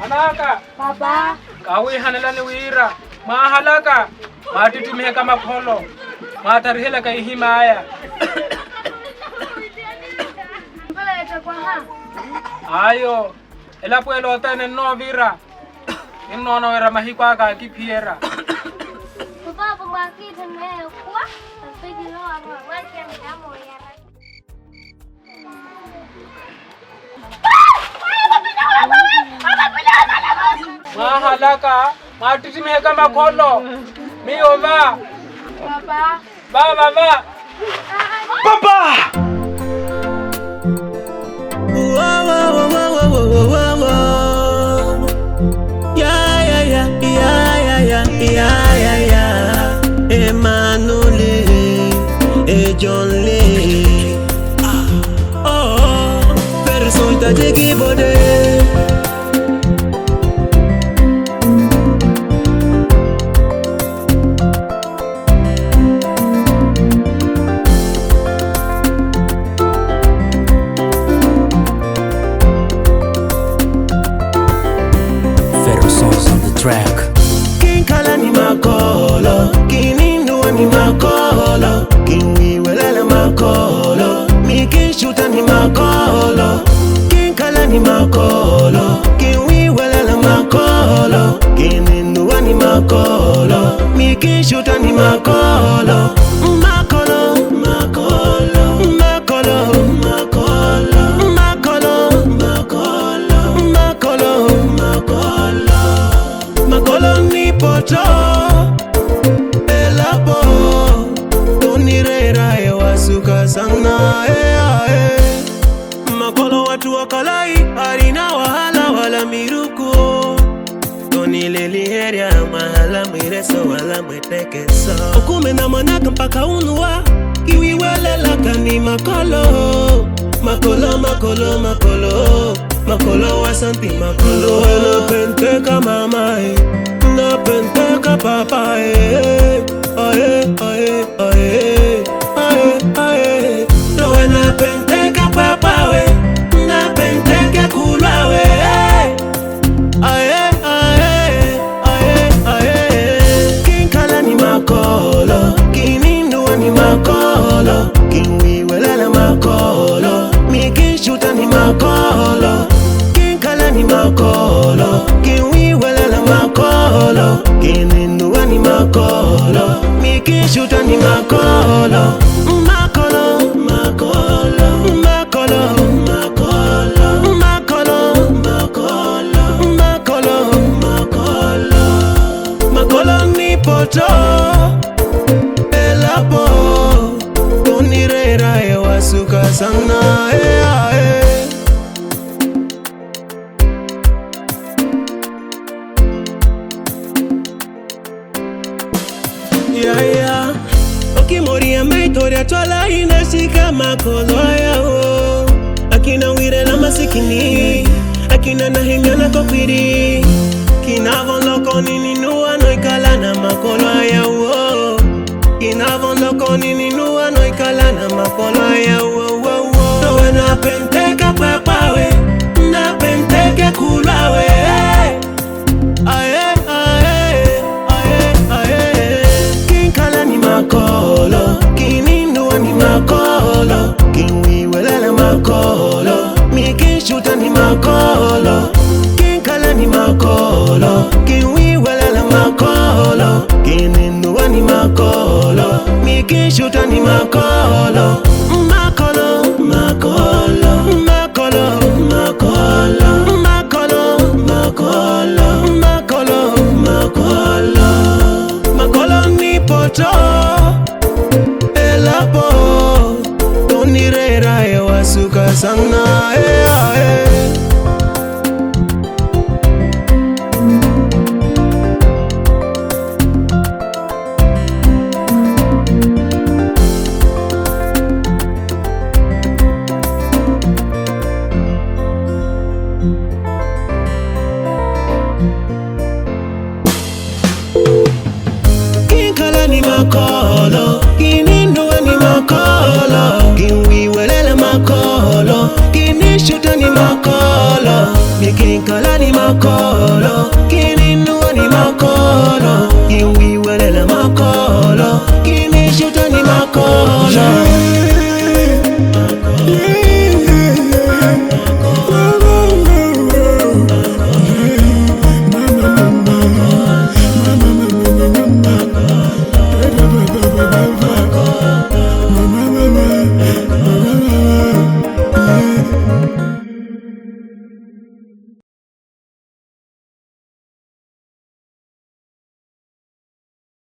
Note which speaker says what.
Speaker 1: Manaka.
Speaker 2: Baba.
Speaker 1: Kawi hanelani wira. Mahalaka. Matitumihe kama kholo. Matarihela ka ihimaya.
Speaker 2: Mbona itakuwa
Speaker 1: Ayo. Ela puelo tane no vira. Inno no era mahikwa ka kipiera.
Speaker 2: Baba mwakita nayo kwa. Mpigi no amwake ndamo ya.
Speaker 1: Mahalaka. Matitumihe kama kholo. Miova.
Speaker 2: Baba.
Speaker 1: Baba.
Speaker 3: Papa! Emmanuel, John Lee. Oh, personne t'a dit bodé.
Speaker 4: Track.
Speaker 3: King kala ni makolo, kinindu ni makolo, kinwi welele makolo, miki shuta ni makolo. King kala ni makolo, kinwi welele makolo, kinindu ni makolo, miki shuta ni makolo. Makolo, makolo, makolo, makolo, makolo, makolo, makolo, makolo. Makolo ni poto elapo unirera ewasuka sana Makolo watu wakalai harina wahala wala miruku Tonileli heria mahala mireso wala mwetekesa Okume na manaka mpaka unua Kiwi wele laka ni makolo Makolo, makolo, makolo Makolo wasanti makolo Na penteka mama Na penteka papa Ae, ae, ae Ae, ae Noe na penteka papa we Na penteka kulwa we Ae, ae, ae, ae Kinkala ni makolo Kininduwa ni makolo Kinwi welele makolo Mikishuta ni makolo ni makolo, kiwi welele makolo, kininduwa ni makolo, mikishuta ni makolo, makolo, makolo, makolo, makolo, makolo, makolo, makolo, makolo, makolo ni poto, elapo, unirera ewasuka sana, Okimoria meitoria tola inashika makolo yao Akina wire la masikini Akina nahimyana kokwiri Kinavon loko nininua noikala na makolo yao Kinavon loko nininua noikala na makolo yao Nowe na penteka papawe Na penteke kulawe Ae makolo, kininduwa ni makolo, kinwi welele makolo, mikishuta ni makolo, kinkala ni makolo, kinwi welele makolo, kininduwa ni makolo, mikishuta ni makolo, makolo, makolo, makolo, makolo, makolo, makolo, makolo, makolo, makolo ni poto elapo unirera ewasuka sana Kinkala ni makolo, kininduwa ni makolo, kinwi welele makolo, kinishuta ni makolo. Mi kinkola ni makolo, kininu ni makolo, kinwi wele la makolo.